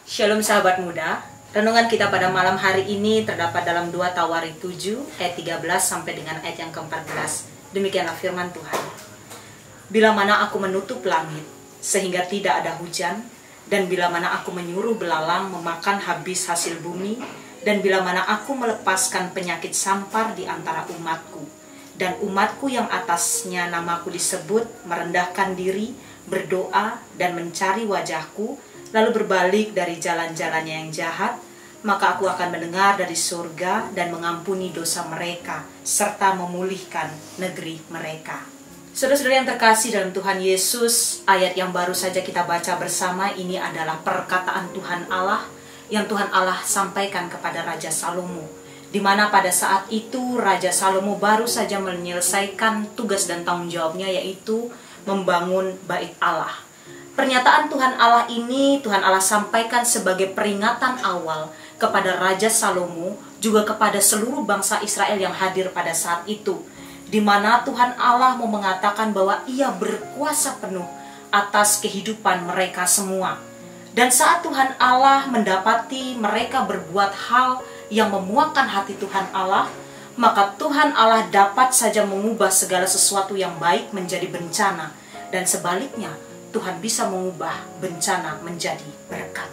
Shalom sahabat muda. Renungan kita pada malam hari ini terdapat dalam 2 Tawarik 7 ayat 13 sampai dengan ayat yang ke-14. Demikianlah firman Tuhan. Bila mana aku menutup langit sehingga tidak ada hujan, dan bila mana aku menyuruh belalang memakan habis hasil bumi, dan bila mana aku melepaskan penyakit sampar di antara umatku, dan umatku yang atasnya namaku disebut merendahkan diri, berdoa dan mencari wajahku, lalu berbalik dari jalan-jalannya yang jahat, maka aku akan mendengar dari surga dan mengampuni dosa mereka, serta memulihkan negeri mereka. Saudara-saudara yang terkasih dalam Tuhan Yesus, ayat yang baru saja kita baca bersama ini adalah perkataan Tuhan Allah yang Tuhan Allah sampaikan kepada Raja Salomo, di mana pada saat itu Raja Salomo baru saja menyelesaikan tugas dan tanggung jawabnya, yaitu membangun bait Allah. Pernyataan Tuhan Allah ini Tuhan Allah sampaikan sebagai peringatan awal kepada Raja Salomo, juga kepada seluruh bangsa Israel yang hadir pada saat itu, di mana Tuhan Allah mau mengatakan bahwa Ia berkuasa penuh atas kehidupan mereka semua. Dan saat Tuhan Allah mendapati mereka berbuat hal yang memuakkan hati Tuhan Allah, maka Tuhan Allah dapat saja mengubah segala sesuatu yang baik menjadi bencana, dan sebaliknya Tuhan bisa mengubah bencana menjadi berkat.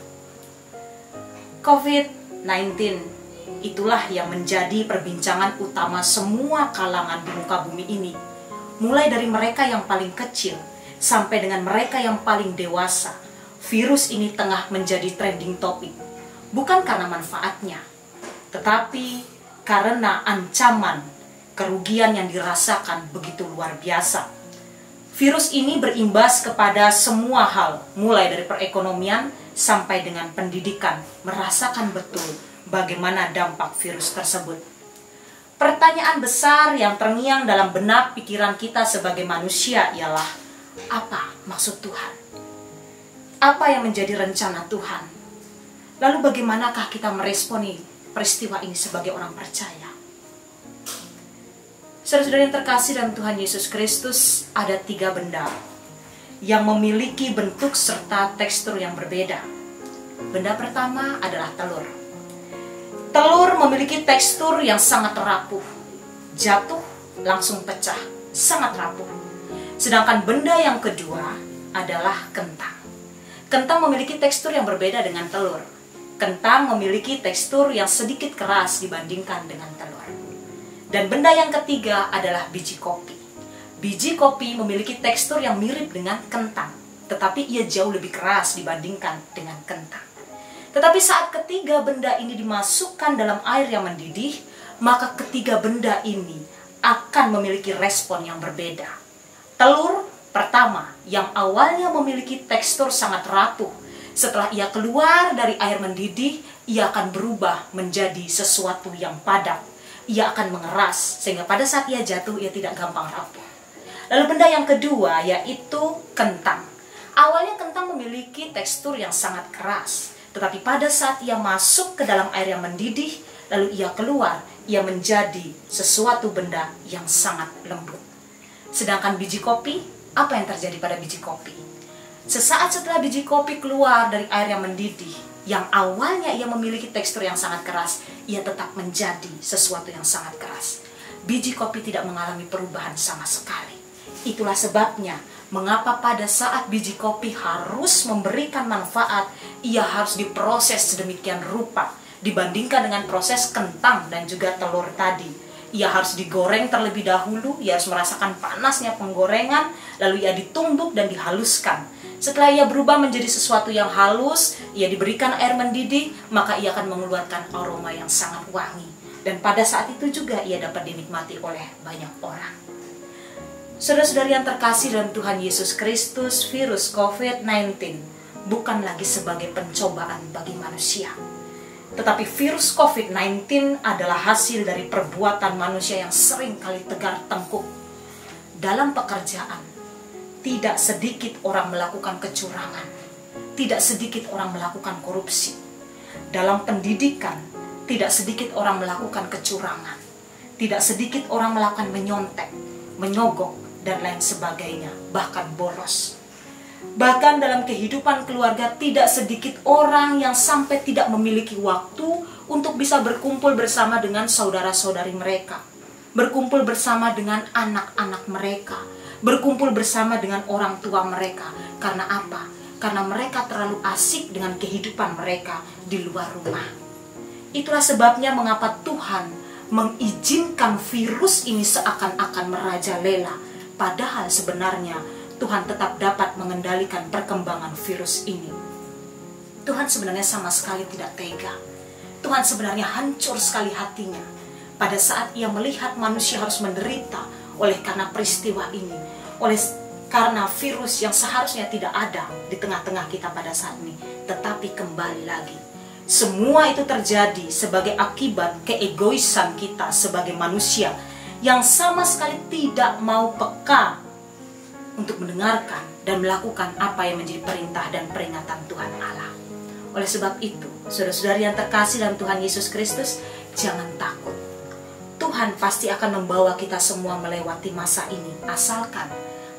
COVID-19 itulah yang menjadi perbincangan utama semua kalangan di muka bumi ini. Mulai dari mereka yang paling kecil sampai dengan mereka yang paling dewasa, virus ini tengah menjadi trending topic. Bukan karena manfaatnya, tetapi karena ancaman kerugian yang dirasakan begitu luar biasa. Virus ini berimbas kepada semua hal, mulai dari perekonomian sampai dengan pendidikan. Merasakan betul bagaimana dampak virus tersebut. Pertanyaan besar yang terngiang dalam benak pikiran kita sebagai manusia ialah, apa maksud Tuhan? Apa yang menjadi rencana Tuhan? Lalu bagaimanakah kita meresponi peristiwa ini sebagai orang percaya? Saudara-saudara yang terkasih dalam Tuhan Yesus Kristus, ada 3 benda yang memiliki bentuk serta tekstur yang berbeda. Benda pertama adalah telur. Telur memiliki tekstur yang sangat rapuh, jatuh langsung pecah, sangat rapuh. Sedangkan benda yang kedua adalah kentang. Kentang memiliki tekstur yang berbeda dengan telur. Kentang memiliki tekstur yang sedikit keras dibandingkan dengan telur. Dan benda yang ketiga adalah biji kopi. Biji kopi memiliki tekstur yang mirip dengan kentang, tetapi ia jauh lebih keras dibandingkan dengan kentang. Tetapi saat ketiga benda ini dimasukkan dalam air yang mendidih, maka ketiga benda ini akan memiliki respon yang berbeda. Telur pertama yang awalnya memiliki tekstur sangat rapuh, setelah ia keluar dari air mendidih, ia akan berubah menjadi sesuatu yang padat. Ia akan mengeras, sehingga pada saat ia jatuh, ia tidak gampang rapuh. Lalu benda yang kedua, yaitu kentang. Awalnya kentang memiliki tekstur yang sangat keras, tetapi pada saat ia masuk ke dalam air yang mendidih, lalu ia keluar, ia menjadi sesuatu benda yang sangat lembut. Sedangkan biji kopi, apa yang terjadi pada biji kopi? Sesaat setelah biji kopi keluar dari air yang mendidih, yang awalnya ia memiliki tekstur yang sangat keras, ia tetap menjadi sesuatu yang sangat keras. Biji kopi tidak mengalami perubahan sama sekali. Itulah sebabnya mengapa pada saat biji kopi harus memberikan manfaat, ia harus diproses sedemikian rupa dibandingkan dengan proses kentang dan juga telur tadi. Ia harus digoreng terlebih dahulu, ia harus merasakan panasnya penggorengan, lalu ia ditumbuk dan dihaluskan. Setelah ia berubah menjadi sesuatu yang halus, ia diberikan air mendidih, maka ia akan mengeluarkan aroma yang sangat wangi. Dan pada saat itu juga ia dapat dinikmati oleh banyak orang. Saudara-saudari yang terkasih dalam Tuhan Yesus Kristus, virus COVID-19 bukan lagi sebagai pencobaan bagi manusia. Tetapi virus COVID-19 adalah hasil dari perbuatan manusia yang sering kali tegar tengkuk. Dalam pekerjaan, tidak sedikit orang melakukan kecurangan, tidak sedikit orang melakukan korupsi. Dalam pendidikan, tidak sedikit orang melakukan kecurangan, tidak sedikit orang melakukan menyontek, menyogok, dan lain sebagainya, bahkan bolos. Bahkan dalam kehidupan keluarga tidak sedikit orang yang sampai tidak memiliki waktu untuk bisa berkumpul bersama dengan saudara-saudari mereka, berkumpul bersama dengan anak-anak mereka, berkumpul bersama dengan orang tua mereka. Karena apa? Karena mereka terlalu asik dengan kehidupan mereka di luar rumah. Itulah sebabnya mengapa Tuhan mengizinkan virus ini seakan-akan merajalela, padahal sebenarnya Tuhan tetap dapat mengendalikan perkembangan virus ini. Tuhan sebenarnya sama sekali tidak tega. Tuhan sebenarnya hancur sekali hatinya pada saat ia melihat manusia harus menderita oleh karena peristiwa ini, karena virus yang seharusnya tidak ada di tengah-tengah kita pada saat ini, tetapi kembali lagi. Semua itu terjadi sebagai akibat keegoisan kita sebagai manusia yang sama sekali tidak mau peka untuk mendengarkan dan melakukan apa yang menjadi perintah dan peringatan Tuhan Allah. Oleh sebab itu, saudara-saudari yang terkasih dalam Tuhan Yesus Kristus, jangan takut. Tuhan pasti akan membawa kita semua melewati masa ini, asalkan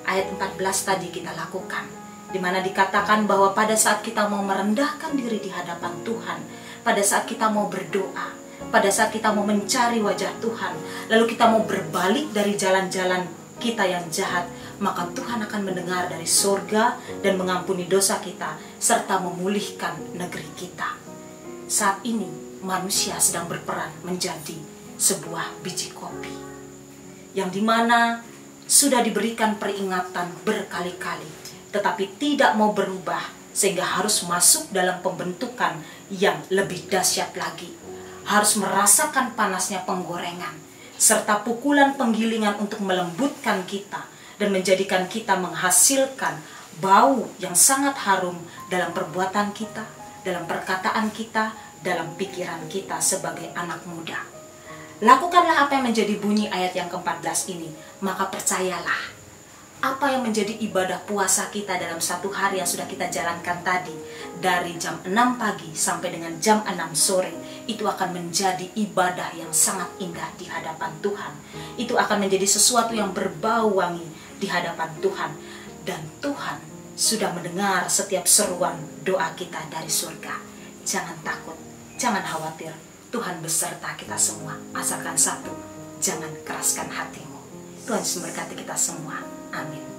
ayat 14 tadi kita lakukan, di mana dikatakan bahwa pada saat kita mau merendahkan diri di hadapan Tuhan, pada saat kita mau berdoa, pada saat kita mau mencari wajah Tuhan, lalu kita mau berbalik dari jalan-jalan kita yang jahat, maka Tuhan akan mendengar dari surga dan mengampuni dosa kita serta memulihkan negeri kita. Saat ini manusia sedang berperan menjadi sebuah biji kopi yang dimana sudah diberikan peringatan berkali-kali, tetapi tidak mau berubah sehingga harus masuk dalam pembentukan yang lebih dahsyat lagi. Harus merasakan panasnya penggorengan serta pukulan penggilingan untuk melembutkan kita dan menjadikan kita menghasilkan bau yang sangat harum dalam perbuatan kita, dalam perkataan kita, dalam pikiran kita sebagai anak muda. Lakukanlah apa yang menjadi bunyi ayat yang ke-14 ini, maka percayalah, apa yang menjadi ibadah puasa kita dalam satu hari yang sudah kita jalankan tadi, dari jam 6 pagi sampai dengan jam 6 sore, itu akan menjadi ibadah yang sangat indah di hadapan Tuhan. Itu akan menjadi sesuatu yang berbau wangi di hadapan Tuhan. Dan Tuhan sudah mendengar setiap seruan doa kita dari surga. Jangan takut, jangan khawatir. Tuhan beserta kita semua. Asalkan satu, jangan keraskan hatimu. Tuhan Yesus memberkati kita semua. Amin.